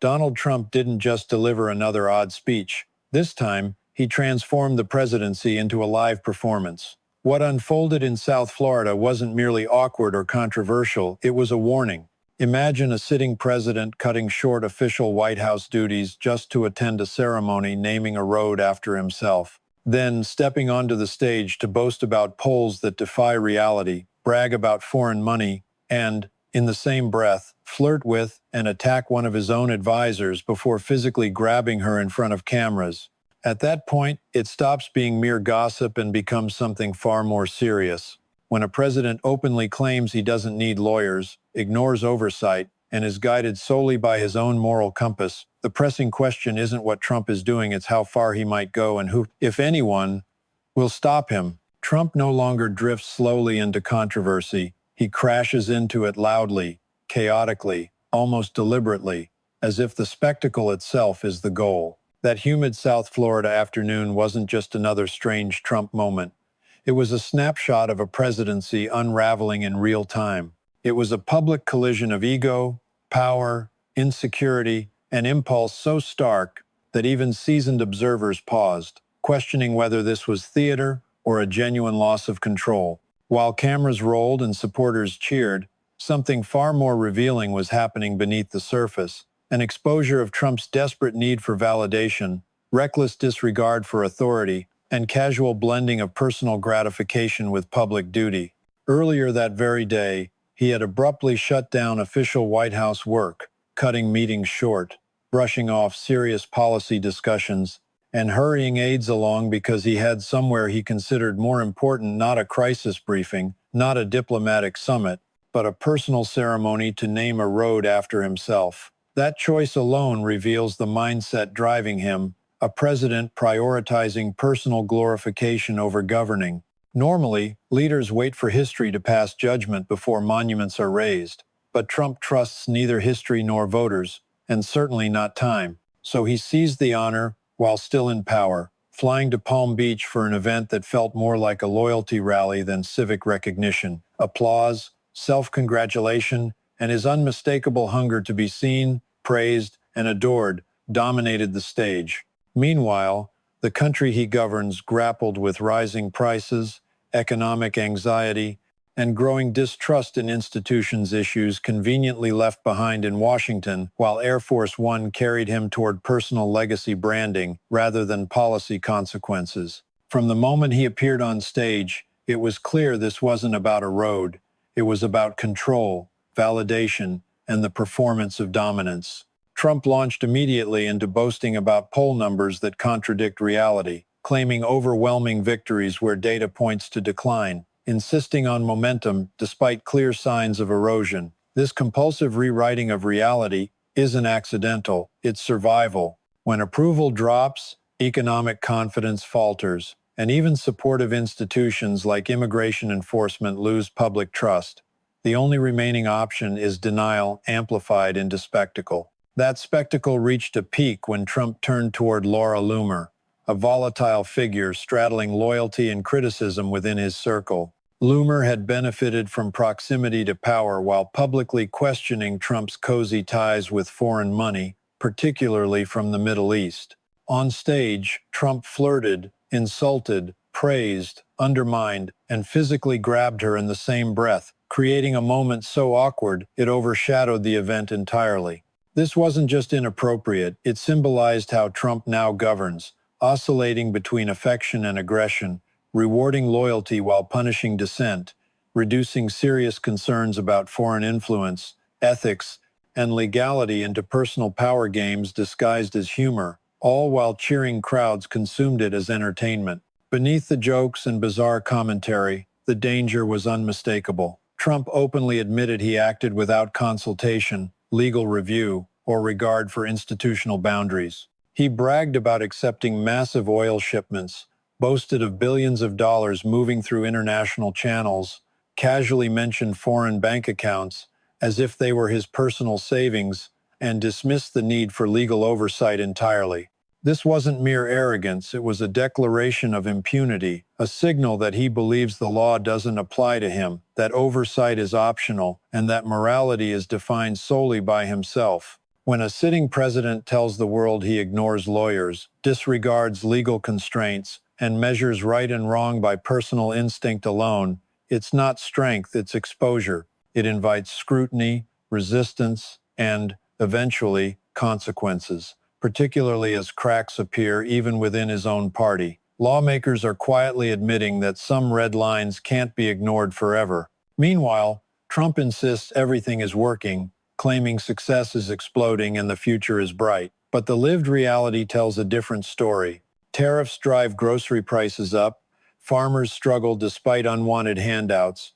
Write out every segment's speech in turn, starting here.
Donald Trump didn't just deliver another odd speech. This time, he transformed the presidency into a live performance. What unfolded in South Florida wasn't merely awkward or controversial, it was a warning. Imagine a sitting president cutting short official White House duties just to attend a ceremony naming a road after himself. Then, stepping onto the stage to boast about polls that defy reality, brag about foreign money, and, in the same breath, flirt with and attack one of his own advisors before physically grabbing her in front of cameras. At that point, it stops being mere gossip and becomes something far more serious. When a president openly claims he doesn't need lawyers, ignores oversight, and is guided solely by his own moral compass, the pressing question isn't what Trump is doing, it's how far he might go and who, if anyone, will stop him. Trump no longer drifts slowly into controversy. He crashes into it loudly, chaotically, almost deliberately, as if the spectacle itself is the goal. That humid South Florida afternoon wasn't just another strange Trump moment. It was a snapshot of a presidency unraveling in real time. It was a public collision of ego, power, insecurity, and impulse so stark that even seasoned observers paused, questioning whether this was theater or a genuine loss of control. While cameras rolled and supporters cheered, something far more revealing was happening beneath the surface. An exposure of Trump's desperate need for validation, reckless disregard for authority, and casual blending of personal gratification with public duty. Earlier that very day, he had abruptly shut down official White House work, cutting meetings short, brushing off serious policy discussions, and hurrying aides along because he had somewhere he considered more important, not a crisis briefing, not a diplomatic summit, but a personal ceremony to name a road after himself. That choice alone reveals the mindset driving him, a president prioritizing personal glorification over governing. Normally, leaders wait for history to pass judgment before monuments are raised, but Trump trusts neither history nor voters, and certainly not time. So he seized the honor while still in power, flying to Palm Beach for an event that felt more like a loyalty rally than civic recognition. Applause, self-congratulation, and his unmistakable hunger to be seen, praised, and adored dominated the stage. Meanwhile, the country he governs grappled with rising prices, economic anxiety, and growing distrust in institutions, issues conveniently left behind in Washington, while Air Force One carried him toward personal legacy branding rather than policy consequences. From the moment he appeared on stage, it was clear this wasn't about a road. It was about control, validation, and the performance of dominance. Trump launched immediately into boasting about poll numbers that contradict reality, claiming overwhelming victories where data points to decline, insisting on momentum despite clear signs of erosion. This compulsive rewriting of reality isn't accidental, it's survival. When approval drops, economic confidence falters, and even supportive institutions like immigration enforcement lose public trust. The only remaining option is denial amplified into spectacle. That spectacle reached a peak when Trump turned toward Loomer, a volatile figure straddling loyalty and criticism within his circle. Loomer had benefited from proximity to power while publicly questioning Trump's cozy ties with foreign money, particularly from the Middle East. On stage, Trump flirted, insulted, praised, undermined, and physically grabbed her in the same breath, creating a moment so awkward it overshadowed the event entirely. This wasn't just inappropriate, it symbolized how Trump now governs, oscillating between affection and aggression, rewarding loyalty while punishing dissent, reducing serious concerns about foreign influence, ethics, and legality into personal power games disguised as humor, all while cheering crowds consumed it as entertainment. Beneath the jokes and bizarre commentary, the danger was unmistakable. Trump openly admitted he acted without consultation, legal review, or regard for institutional boundaries. He bragged about accepting massive oil shipments, boasted of billions of dollars moving through international channels, casually mentioned foreign bank accounts as if they were his personal savings, and dismissed the need for legal oversight entirely. This wasn't mere arrogance, it was a declaration of impunity, a signal that he believes the law doesn't apply to him, that oversight is optional, and that morality is defined solely by himself. When a sitting president tells the world he ignores lawyers, disregards legal constraints, and measures right and wrong by personal instinct alone, it's not strength, it's exposure. It invites scrutiny, resistance, and, eventually, consequences, particularly as cracks appear even within his own party. Lawmakers are quietly admitting that some red lines can't be ignored forever. Meanwhile, Trump insists everything is working, claiming success is exploding and the future is bright. But the lived reality tells a different story. Tariffs drive grocery prices up, farmers struggle despite unwanted handouts,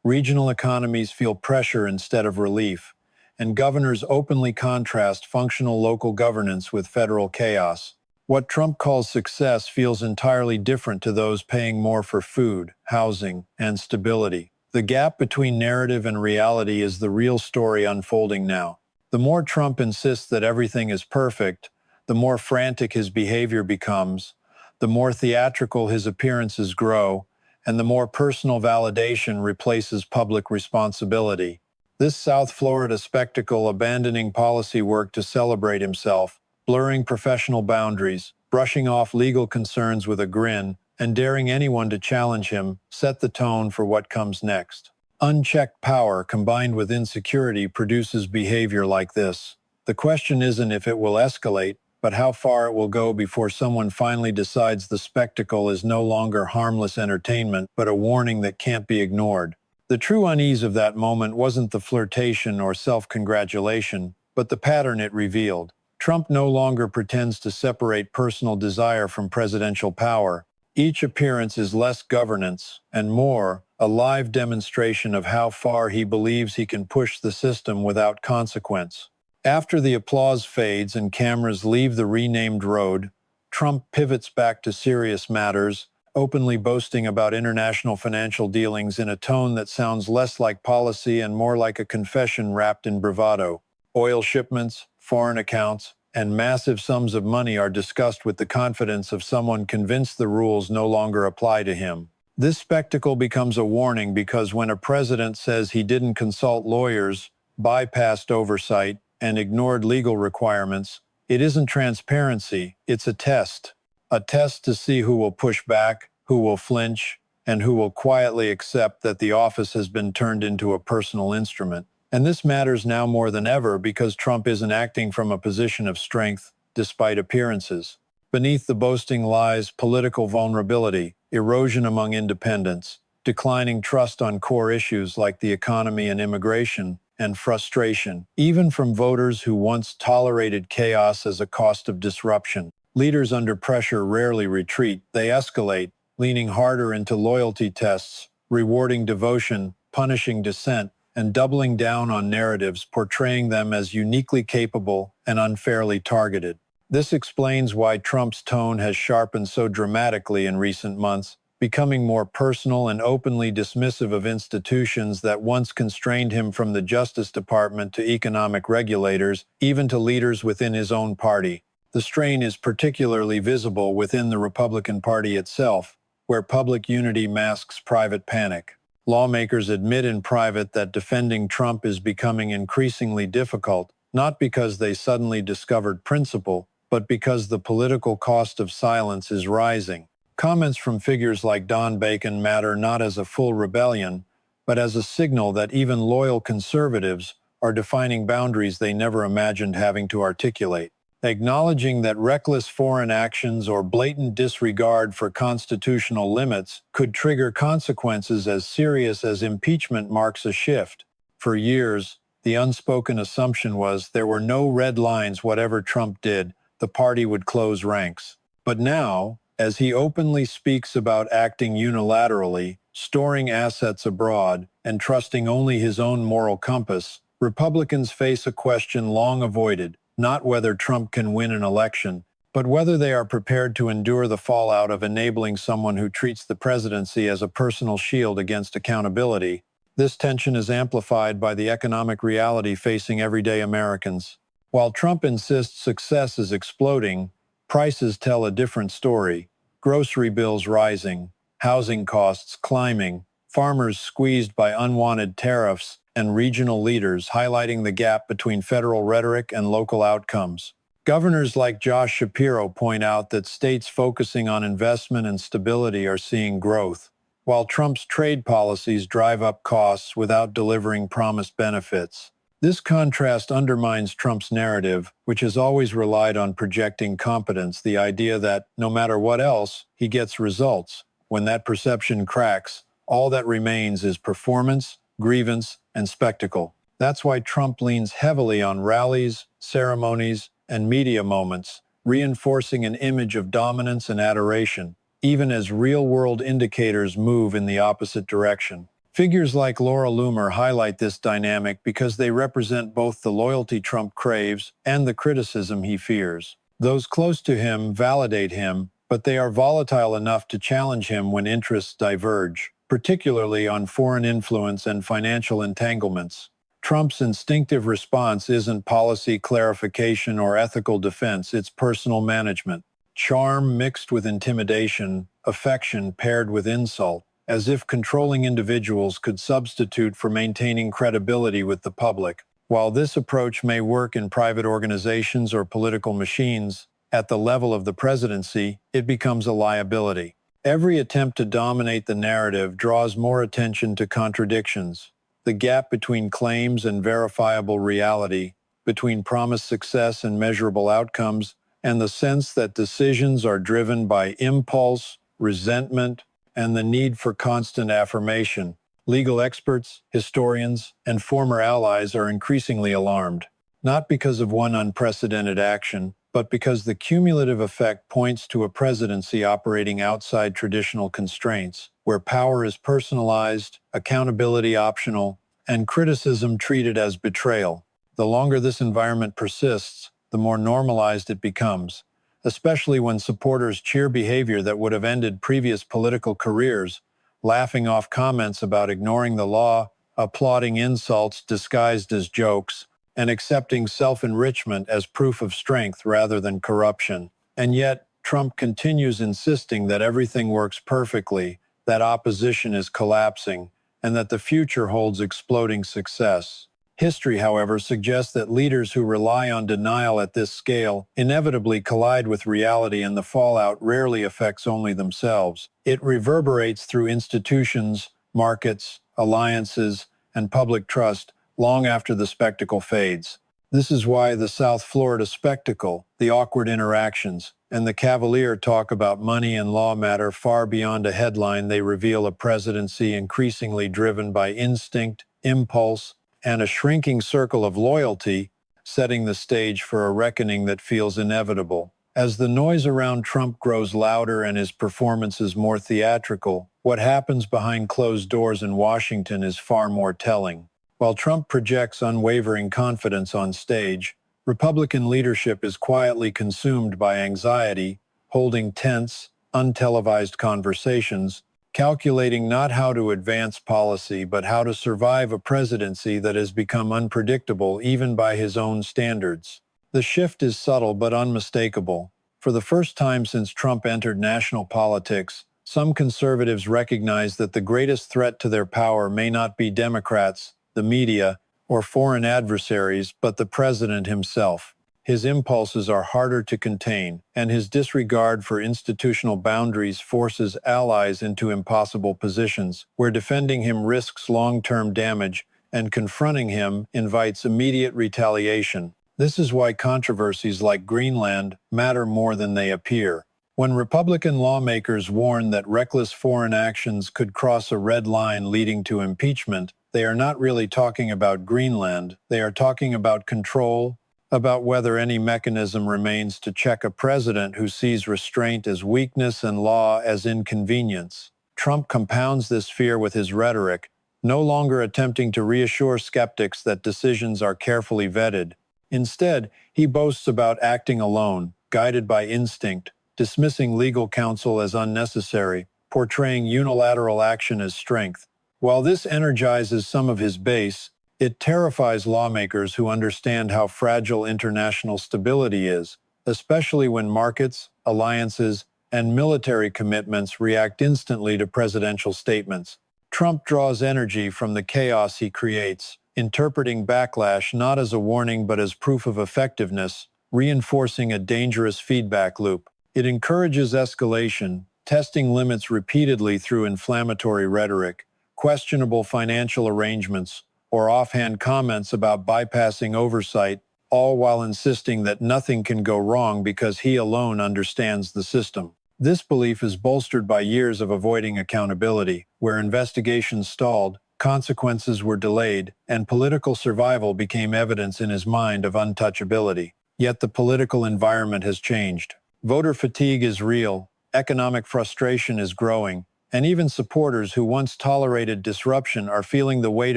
regional economies feel pressure instead of relief, and governors openly contrast functional local governance with federal chaos. What Trump calls success feels entirely different to those paying more for food, housing, and stability. The gap between narrative and reality is the real story unfolding now. The more Trump insists that everything is perfect, the more frantic his behavior becomes, the more theatrical his appearances grow, and the more personal validation replaces public responsibility. This South Florida spectacle abandoning policy work to celebrate himself, blurring professional boundaries, brushing off legal concerns with a grin, and daring anyone to challenge him, set the tone for what comes next. Unchecked power combined with insecurity produces behavior like this. The question isn't if it will escalate, but how far it will go before someone finally decides the spectacle is no longer harmless entertainment, but a warning that can't be ignored. The true unease of that moment wasn't the flirtation or self-congratulation, but the pattern it revealed. Trump no longer pretends to separate personal desire from presidential power. Each appearance is less governance, and more, a live demonstration of how far he believes he can push the system without consequence. After the applause fades and cameras leave the renamed road, Trump pivots back to serious matters, openly boasting about international financial dealings in a tone that sounds less like policy and more like a confession wrapped in bravado. Oil shipments, foreign accounts, and massive sums of money are discussed with the confidence of someone convinced the rules no longer apply to him. This spectacle becomes a warning because when a president says he didn't consult lawyers, bypassed oversight, and ignored legal requirements, it isn't transparency, it's a test. A test to see who will push back, who will flinch, and who will quietly accept that the office has been turned into a personal instrument. And this matters now more than ever because Trump isn't acting from a position of strength, despite appearances. Beneath the boasting lies political vulnerability, erosion among independents, declining trust on core issues like the economy and immigration, and frustration, even from voters who once tolerated chaos as a cost of disruption. Leaders under pressure rarely retreat, they escalate, leaning harder into loyalty tests, rewarding devotion, punishing dissent, and doubling down on narratives portraying them as uniquely capable and unfairly targeted. This explains why Trump's tone has sharpened so dramatically in recent months, becoming more personal and openly dismissive of institutions that once constrained him, from the Justice Department to economic regulators, even to leaders within his own party. The strain is particularly visible within the Republican Party itself, where public unity masks private panic. Lawmakers admit in private that defending Trump is becoming increasingly difficult, not because they suddenly discovered principle, but because the political cost of silence is rising. Comments from figures like Don Bacon matter not as a full rebellion, but as a signal that even loyal conservatives are defining boundaries they never imagined having to articulate. Acknowledging that reckless foreign actions or blatant disregard for constitutional limits could trigger consequences as serious as impeachment marks a shift. For years, the unspoken assumption was there were no red lines. Whatever Trump did, the party would close ranks. But now, as he openly speaks about acting unilaterally, storing assets abroad, and trusting only his own moral compass, Republicans face a question long avoided: not whether Trump can win an election, but whether they are prepared to endure the fallout of enabling someone who treats the presidency as a personal shield against accountability. This tension is amplified by the economic reality facing everyday Americans. While Trump insists success is exploding, prices tell a different story. Grocery bills rising, housing costs climbing, farmers squeezed by unwanted tariffs, and regional leaders, highlighting the gap between federal rhetoric and local outcomes. Governors like Josh Shapiro point out that states focusing on investment and stability are seeing growth, while Trump's trade policies drive up costs without delivering promised benefits. This contrast undermines Trump's narrative, which has always relied on projecting competence, the idea that, no matter what else, he gets results. When that perception cracks, all that remains is performance, grievance, and spectacle. That's why Trump leans heavily on rallies, ceremonies, and media moments, reinforcing an image of dominance and adoration, even as real-world indicators move in the opposite direction. Figures like Laura Loomer highlight this dynamic because they represent both the loyalty Trump craves and the criticism he fears. Those close to him validate him, but they are volatile enough to challenge him when interests diverge, particularly on foreign influence and financial entanglements. Trump's instinctive response isn't policy clarification or ethical defense, it's personal management. Charm mixed with intimidation, affection paired with insult, as if controlling individuals could substitute for maintaining credibility with the public. While this approach may work in private organizations or political machines, at the level of the presidency, it becomes a liability. Every attempt to dominate the narrative draws more attention to contradictions. The gap between claims and verifiable reality, between promised success and measurable outcomes, and the sense that decisions are driven by impulse, resentment, and the need for constant affirmation. Legal experts, historians, and former allies are increasingly alarmed, not because of one unprecedented action, but because the cumulative effect points to a presidency operating outside traditional constraints, where power is personalized, accountability optional, and criticism treated as betrayal. The longer this environment persists, the more normalized it becomes, especially when supporters cheer behavior that would have ended previous political careers, laughing off comments about ignoring the law, applauding insults disguised as jokes, and accepting self-enrichment as proof of strength rather than corruption. And yet, Trump continues insisting that everything works perfectly, that opposition is collapsing, and that the future holds exploding success. History, however, suggests that leaders who rely on denial at this scale inevitably collide with reality, and the fallout rarely affects only themselves. It reverberates through institutions, markets, alliances, and public trust long after the spectacle fades. This is why the South Florida spectacle, the awkward interactions, and the cavalier talk about money and law matter far beyond a headline. They reveal a presidency increasingly driven by instinct, impulse, and a shrinking circle of loyalty, setting the stage for a reckoning that feels inevitable. As the noise around Trump grows louder and his performances more theatrical, what happens behind closed doors in Washington is far more telling. While Trump projects unwavering confidence on stage, Republican leadership is quietly consumed by anxiety, holding tense, untelevised conversations, calculating not how to advance policy but how to survive a presidency that has become unpredictable even by his own standards. The shift is subtle but unmistakable. For the first time since Trump entered national politics, some conservatives recognize that the greatest threat to their power may not be Democrats, the media, or foreign adversaries, but the president himself. His impulses are harder to contain, and his disregard for institutional boundaries forces allies into impossible positions, where defending him risks long-term damage and confronting him invites immediate retaliation. This is why controversies like Greenland matter more than they appear. When Republican lawmakers warn that reckless foreign actions could cross a red line leading to impeachment, they are not really talking about Greenland. They are talking about control, about whether any mechanism remains to check a president who sees restraint as weakness and law as inconvenience. Trump compounds this fear with his rhetoric, no longer attempting to reassure skeptics that decisions are carefully vetted. Instead, he boasts about acting alone, guided by instinct, dismissing legal counsel as unnecessary, portraying unilateral action as strength. While this energizes some of his base, it terrifies lawmakers who understand how fragile international stability is, especially when markets, alliances, and military commitments react instantly to presidential statements. Trump draws energy from the chaos he creates, interpreting backlash not as a warning but as proof of effectiveness, reinforcing a dangerous feedback loop. It encourages escalation, testing limits repeatedly through inflammatory rhetoric, questionable financial arrangements, or offhand comments about bypassing oversight, all while insisting that nothing can go wrong because he alone understands the system. This belief is bolstered by years of avoiding accountability, where investigations stalled, consequences were delayed, and political survival became evidence in his mind of untouchability. Yet the political environment has changed. Voter fatigue is real, economic frustration is growing, and even supporters who once tolerated disruption are feeling the weight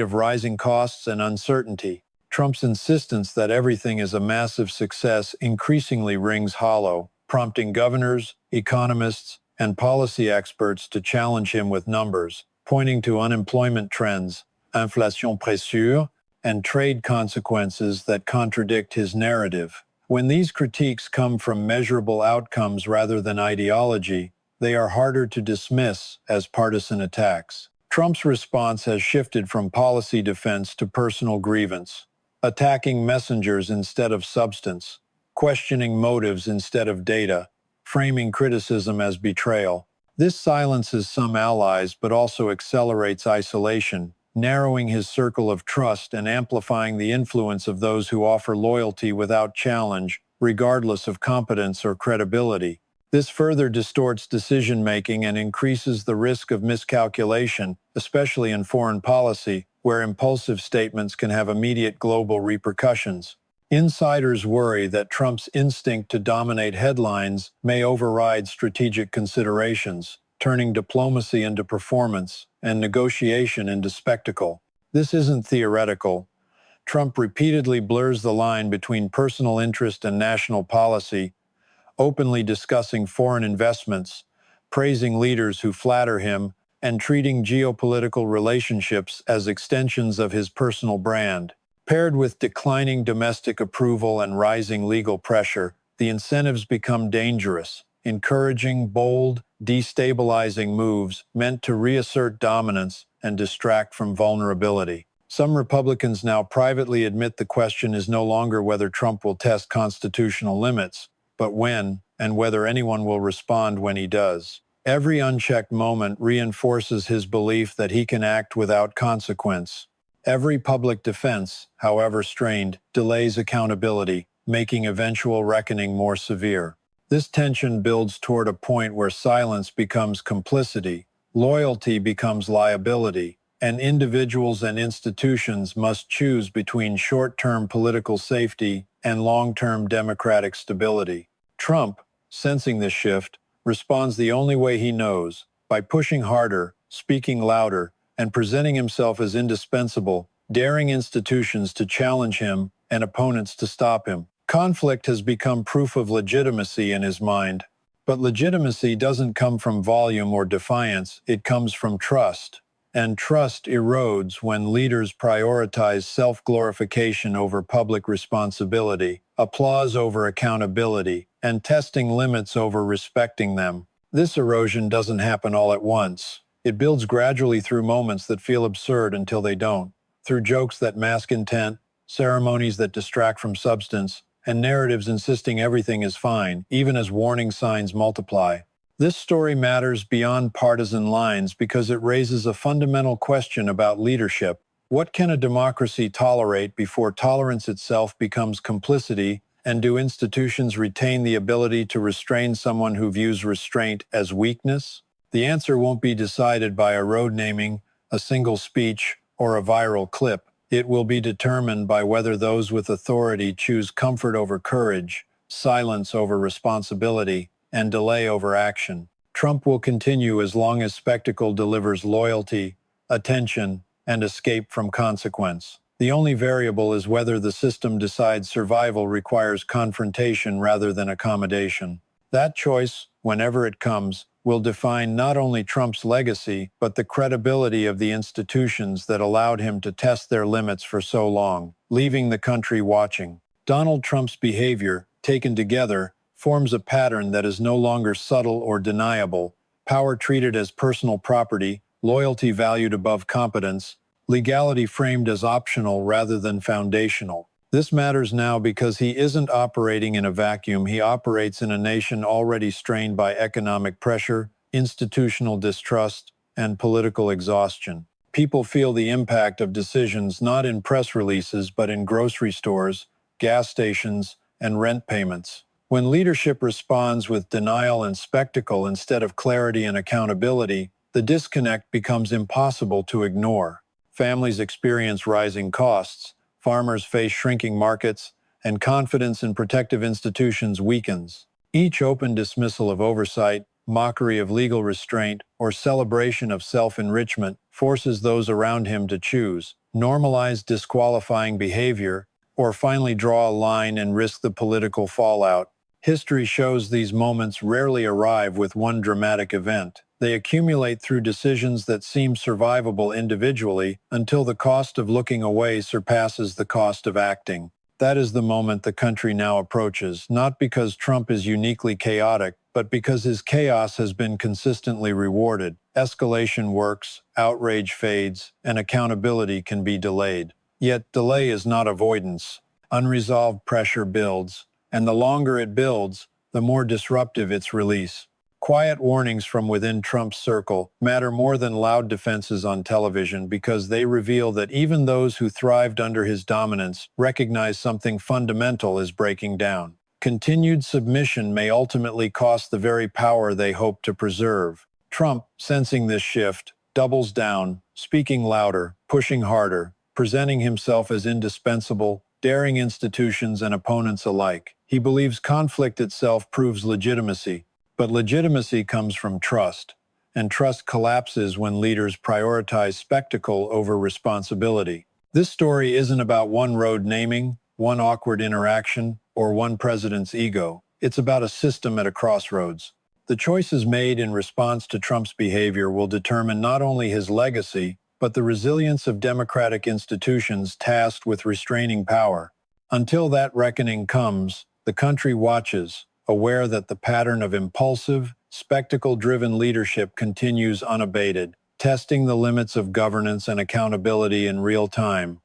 of rising costs and uncertainty. Trump's insistence that everything is a massive success increasingly rings hollow, prompting governors, economists, and policy experts to challenge him with numbers, pointing to unemployment trends, inflation pressure, and trade consequences that contradict his narrative. When these critiques come from measurable outcomes rather than ideology, they are harder to dismiss as partisan attacks. Trump's response has shifted from policy defense to personal grievance, attacking messengers instead of substance, questioning motives instead of data, framing criticism as betrayal. This silences some allies but also accelerates isolation, narrowing his circle of trust and amplifying the influence of those who offer loyalty without challenge, regardless of competence or credibility. This further distorts decision-making and increases the risk of miscalculation, especially in foreign policy, where impulsive statements can have immediate global repercussions. Insiders worry that Trump's instinct to dominate headlines may override strategic considerations, turning diplomacy into performance and negotiation into spectacle. This isn't theoretical. Trump repeatedly blurs the line between personal interest and national policy, openly discussing foreign investments, praising leaders who flatter him, and treating geopolitical relationships as extensions of his personal brand. Paired with declining domestic approval and rising legal pressure, the incentives become dangerous, encouraging bold, destabilizing moves meant to reassert dominance and distract from vulnerability. Some Republicans now privately admit the question is no longer whether Trump will test constitutional limits, but when, and whether anyone will respond when he does. Every unchecked moment reinforces his belief that he can act without consequence. Every public defense, however strained, delays accountability, making eventual reckoning more severe. This tension builds toward a point where silence becomes complicity, loyalty becomes liability, and individuals and institutions must choose between short-term political safety and long-term democratic stability. Trump, sensing this shift, responds the only way he knows, by pushing harder, speaking louder, and presenting himself as indispensable, daring institutions to challenge him and opponents to stop him. Conflict has become proof of legitimacy in his mind. But legitimacy doesn't come from volume or defiance, it comes from trust. And trust erodes when leaders prioritize self-glorification over public responsibility, applause over accountability, and testing limits over respecting them. This erosion doesn't happen all at once. It builds gradually through moments that feel absurd until they don't, through jokes that mask intent, ceremonies that distract from substance, and narratives insisting everything is fine, even as warning signs multiply. This story matters beyond partisan lines because it raises a fundamental question about leadership. What can a democracy tolerate before tolerance itself becomes complicity, and do institutions retain the ability to restrain someone who views restraint as weakness? The answer won't be decided by a road naming, a single speech, or a viral clip. It will be determined by whether those with authority choose comfort over courage, silence over responsibility, and delay over action. Trump will continue as long as spectacle delivers loyalty, attention, and escape from consequence. The only variable is whether the system decides survival requires confrontation rather than accommodation. That choice, whenever it comes, will define not only Trump's legacy, but the credibility of the institutions that allowed him to test their limits for so long, leaving the country watching. Donald Trump's behavior, taken together, forms a pattern that is no longer subtle or deniable, power treated as personal property, loyalty valued above competence, legality framed as optional rather than foundational. This matters now because he isn't operating in a vacuum. He operates in a nation already strained by economic pressure, institutional distrust, and political exhaustion. People feel the impact of decisions not in press releases but in grocery stores, gas stations, and rent payments. When leadership responds with denial and spectacle instead of clarity and accountability, the disconnect becomes impossible to ignore. Families experience rising costs, farmers face shrinking markets, and confidence in protective institutions weakens. Each open dismissal of oversight, mockery of legal restraint, or celebration of self-enrichment forces those around him to choose, normalize disqualifying behavior, or finally draw a line and risk the political fallout. History shows these moments rarely arrive with one dramatic event. They accumulate through decisions that seem survivable individually until the cost of looking away surpasses the cost of acting. That is the moment the country now approaches, not because Trump is uniquely chaotic, but because his chaos has been consistently rewarded. Escalation works, outrage fades, and accountability can be delayed. Yet delay is not avoidance. Unresolved pressure builds, and the longer it builds, the more disruptive its release. Quiet warnings from within Trump's circle matter more than loud defenses on television because they reveal that even those who thrived under his dominance recognize something fundamental is breaking down. Continued submission may ultimately cost the very power they hope to preserve. Trump, sensing this shift, doubles down, speaking louder, pushing harder, presenting himself as indispensable, daring institutions and opponents alike. He believes conflict itself proves legitimacy. But legitimacy comes from trust, and trust collapses when leaders prioritize spectacle over responsibility. This story isn't about one road naming, one awkward interaction, or one president's ego. It's about a system at a crossroads. The choices made in response to Trump's behavior will determine not only his legacy, but the resilience of democratic institutions tasked with restraining power. Until that reckoning comes, the country watches, aware that the pattern of impulsive, spectacle-driven leadership continues unabated, testing the limits of governance and accountability in real time.